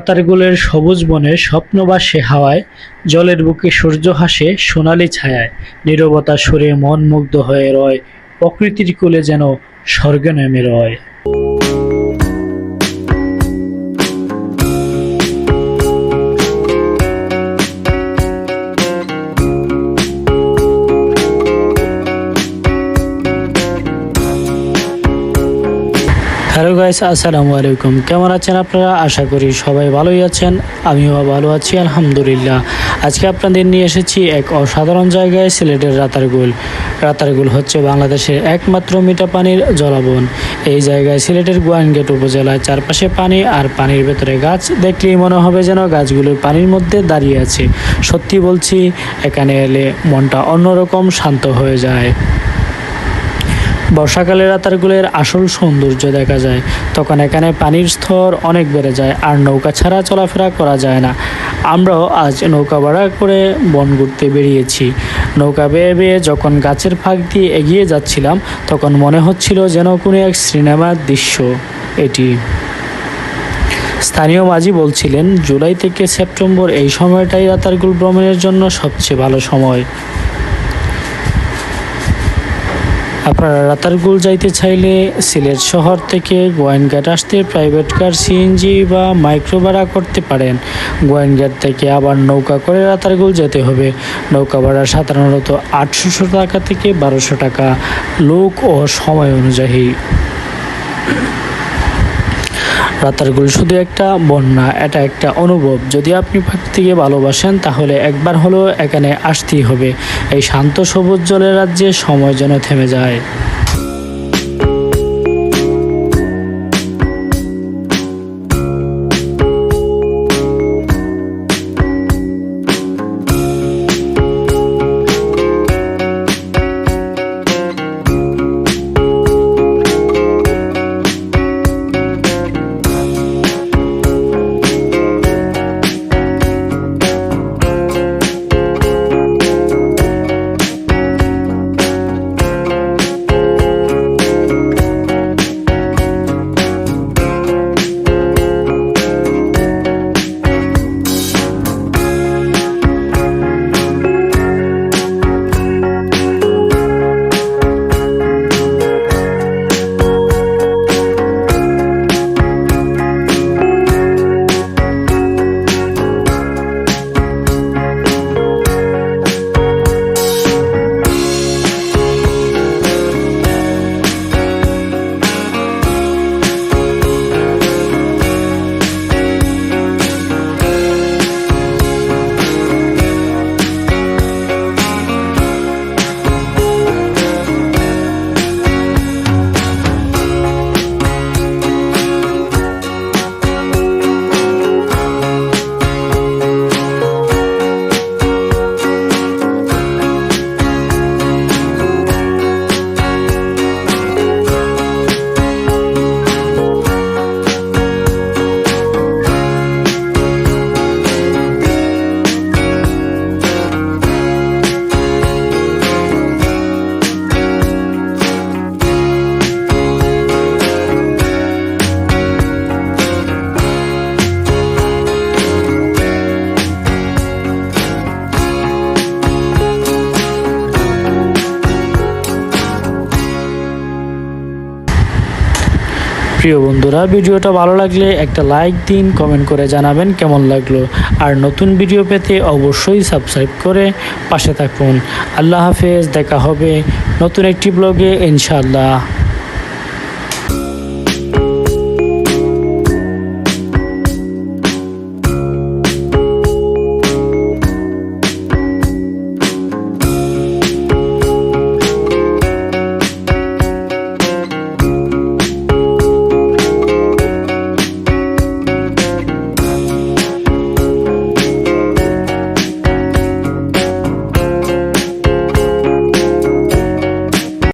রাতারগুলের সবুজ বনে স্বপ্নবাসে হাওয়ায়, জলের বুকে সূর্য হাসে সোনালি ছায়ায়, নীরবতা সুরে মন মুগ্ধ হয়ে রয়, প্রকৃতির কোলে যেন স্বর্গ নেমে রয়। হ্যালো গাইস, আসসালামু আলাইকুম। কেমন আছেন আপনারা? আশা করি সবাই ভালোই আছেন। আমিও ভালো আছি আলহামদুলিল্লাহ। আজকে আপনাদের নিয়ে এসেছি এক অসাধারণ জায়গায়, সিলেটের রাতারগুল। রাতারগুল হচ্ছে বাংলাদেশের একমাত্র মিঠা পানির জলাবন। এই জায়গায় সিলেটের গোয়াইনঘাট উপজেলায় চারপাশে পানি, আর পানির ভেতরে গাছ। দেখলেই মনে হবে যেন গাছগুলো পানির মধ্যে দাঁড়িয়ে আছে। সত্যি বলছি, এখানে এলে মনটা অন্যরকম শান্ত হয়ে যায়। বর্ষাকালে রাতারগুলের আসল সৌন্দর্য দেখা যায়। তখন এখানে পানির স্তর অনেক বেড়ে যায়, আর নৌকা ছাড়া চলাফেরা করা যায় না। আমরাও আজ নৌকা ভাড়া করে বন ঘুরতে বেরিয়েছি। নৌকা বেয়ে বেয়ে যখন গাছের ফাঁক দিয়ে এগিয়ে যাচ্ছিলাম, তখন মনে হচ্ছিল যেন কোনো এক সিনেমার দৃশ্য এটি। স্থানীয় মাঝি বলছিলেন, জুলাই থেকে সেপ্টেম্বর এই সময়টাই রাতারগুল ভ্রমণের জন্য সবচেয়ে ভালো সময়। আপনারা রাতারগুল যাইতে চাইলে সিলেট শহর থেকে গোয়াইনঘাট আসতে প্রাইভেট কার, সিএনজি বা মাইক্রো ভাড়া করতে পারেন। গোয়াইনঘাট থেকে আবার নৌকা করে রাতারগুল যেতে হবে। নৌকা ভাড়া সাধারণত 800 টাকা থেকে 1200 টাকা, লোক ও সময় অনুযায়ী। রাতারগুল শুধু একটা বন না, এটা একটা অনুভব। যদি আপনি প্রকৃতিকে ভালোবাসেন, তাহলে একবার হলেও এখানে আসতেই হবে। এই শান্ত সবুজ জলের রাজ্যে সময় যেন থেমে যায়। প্রিয় বন্ধুরা, ভিডিওটা ভালো লাগলে একটা লাইক দিন, কমেন্ট করে জানাবেন কেমন লাগলো। আর নতুন ভিডিও পেতে অবশ্যই সাবস্ক্রাইব করে পাশে থাকুন। আল্লাহ হাফেজ, দেখা হবে নতুন একটি ব্লগে ইনশাআল্লাহ।